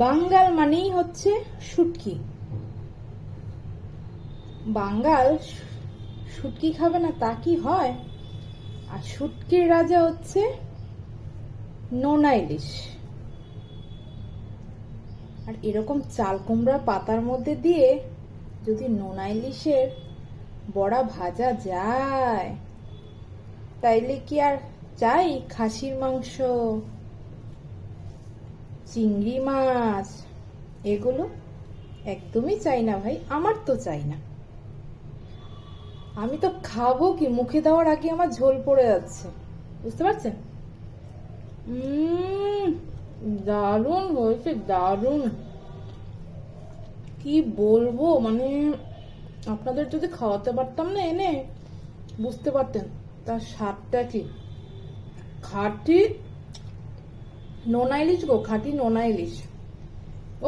বাঙ্গাল মানেই হচ্ছে শুটকি। বাঙ্গাল শুটকি খাবে না তা কি হয়? আর শুটকির রাজা হচ্ছে নোনা ইলিশ। আর এরকম চাল কুমড়া পাতার মধ্যে দিয়ে যদি নোনা ইলিশের বড়া ভাজা যায়, তাইলে কি আর চাই খাসির মাংস, চিংড়ি মাছ? এগুলো একদমই চাই না ভাই, আমার তো চাই না। আমি তো খাবো কি, মুখে দেওয়ার আগে আমার ঝোল পড়ে যাচ্ছে, বুঝতে পারছেন? দারুণ হয়েছে, দারুণ। কি বলবো, মানে আপনাদের যদি খাওয়াতে পারতাম না এনে, বুঝতে পারতেন তার স্বাদটা কি। খাঁটি নোনা ইলিশ গো, খাঁটি নোনা ইলিশ।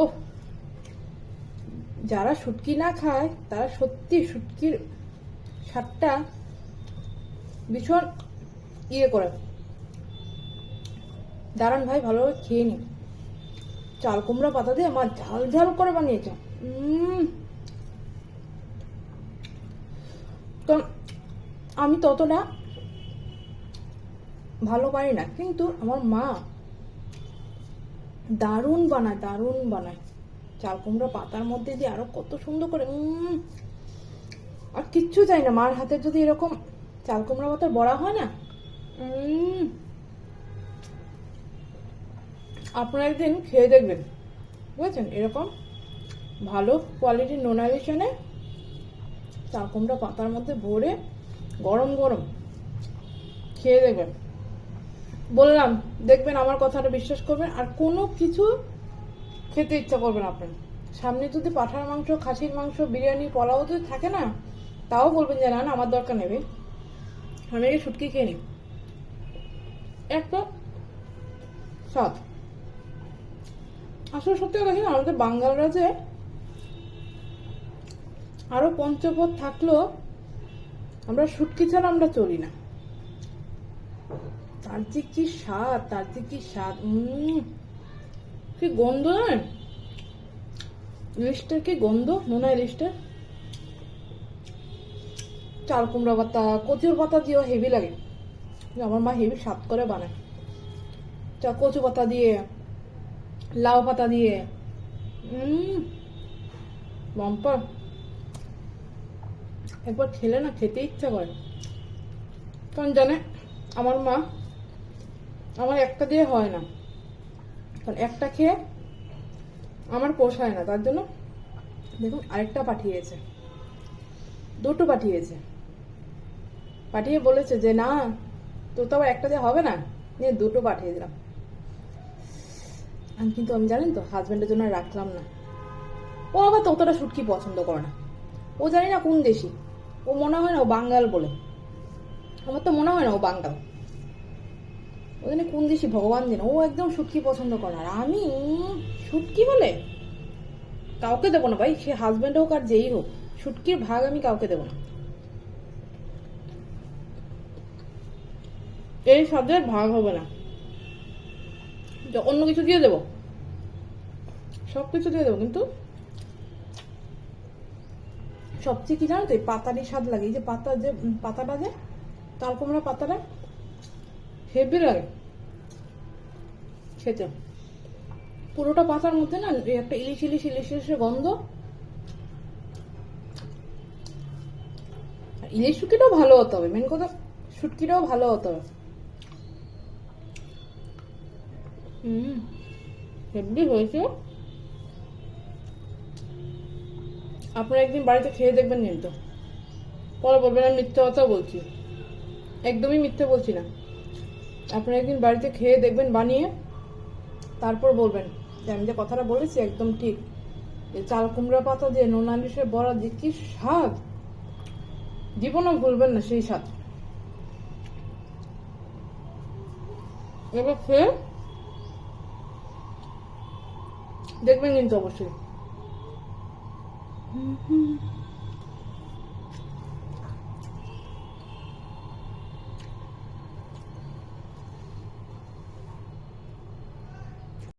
ও, যারা শুটকি না খায় তারা সত্যি শুটকির স্বাদটা ভীষণ করে। দাঁড়ান ভাই, ভালোভাবে খেয়ে নি। চাল কুমড়া পাতা দিয়ে আমার ঝাল ঝাল করে বানিয়েছে। তো আমি ততটা ভালো পারি না, কিন্তু আমার মা দারুণ বানায়, দারুণ বানায়। চাল কুমড়া পাতার মধ্যে দিয়ে আরো কত সুন্দর করে। আর কিচ্ছু চাই না, মার হাতে যদি এরকম চাল কুমড়া পাতার বড়া হয় না, আপনারা একদিন খেয়ে দেখবেন, বুঝেছেন? এরকম ভালো কোয়ালিটির নোনা ইলিশ এনে চাল কুমড়া পাতার মধ্যে ভরে গরম গরম খেয়ে দেখবেন। বললাম, দেখবেন আমার কথাটা বিশ্বাস করবেন, আর কোনো কিছু খেতে ইচ্ছা করবেন আপনার। সামনে যদি পাঁঠার মাংস, খাসির মাংস, বিরিয়ানি, পোলাও যদি থাকে না, তাও বলবেন যে না না আমার দরকার নেবে, আমি এই শুটকি খেয়ে নিই। একটা স্বাদ। আসলে সত্যি কথা, দেখেন আমাদের বাঙালরা যে আরো পঞ্চপদ থাকলেও আমরা শুটকি ছাড়া আমরা চলি না। তার যে কি স্বাদ, তার যে কি স্বাদ, কি গন্ধ নয় ইলিশটার, কি গন্ধ নোনা ইলিশটার। চাল কুমড়া পাতা, কচুর পাতা দিয়েও হেভি লাগে, আমার মা হেভি স্বাদ করে বানায়। কচু পাতা দিয়ে, লাউ পাতা দিয়ে, বাম্পার। একবার খেলে না খেতে ইচ্ছা করে। কারণ জানে আমার মা, আমার একটা দিয়ে হয় না, কারণ একটা খেয়ে আমার পোষায় না, তার জন্য দেখুন আরেকটা পাঠিয়েছে, দুটো পাঠিয়েছে। পাঠিয়ে বলেছে যে না তো আবার একটা দিয়ে হবে না, নিয়ে দুটো পাঠিয়ে দিলাম। কিন্তু আমি জানেন তো হাজব্যান্ডের জন্য রাখলাম না। ও আবার ততটা শুটকি পছন্দ করে না, ও জানি না কোন দেশি, ও মনে হয় না ও বাঙ্গাল বলে, আমার তো মনে হয় না ও বাঙ্গাল, ও জানি কোন দেশি ভগবান জানে, ও একদম শুটকি পছন্দ করে না। আর আমি শুটকি বলে কাউকে দেবো না ভাই, সে হাজব্যান্ড হোক আর যেই হোক, শুটকির ভাগ আমি কাউকে দেবো না। এই স্বাদের ভাগ হবে না, অন্য কিছু দিয়ে দেবো, সবকিছু দিয়ে দেবো, কিন্তু সবচেয়ে কি জানো তো, এই পাতারই স্বাদ লাগে। এই যে পাতা, যে পাতাটা, যে চাল কুমড়া পাতাটা হেভি লাগে খেতে। পুরোটা পাতার মধ্যে না একটা ইলিশ ইলিশ ইলিশ ইলিশের গন্ধ। ইলিশ শুটকিটাও ভালো হতে হবে, মেন কথা শুটকিটাও ভালো হতে হবে। হেভি হয়েছে। আপনারা একদিন বাড়িতে খেয়ে দেখবেন, কিন্তু পরে বলবেন আমি মিথ্যে কথা বলছি। একদমই মিথ্যে বলছি না। আপনারা একদিন বাড়িতে খেয়ে দেখবেন বানিয়ে, তারপর বলবেন যে আমি যে কথাটা বলেছি একদম ঠিক। যে চাল কুমড়া পাতা দিয়ে নোনা ইলিশের বড়া যে কি স্বাদ, জীবনও ভুলবেন না সেই স্বাদ। এবার খেয়ে দেখবেন কিন্তু অবশ্যই।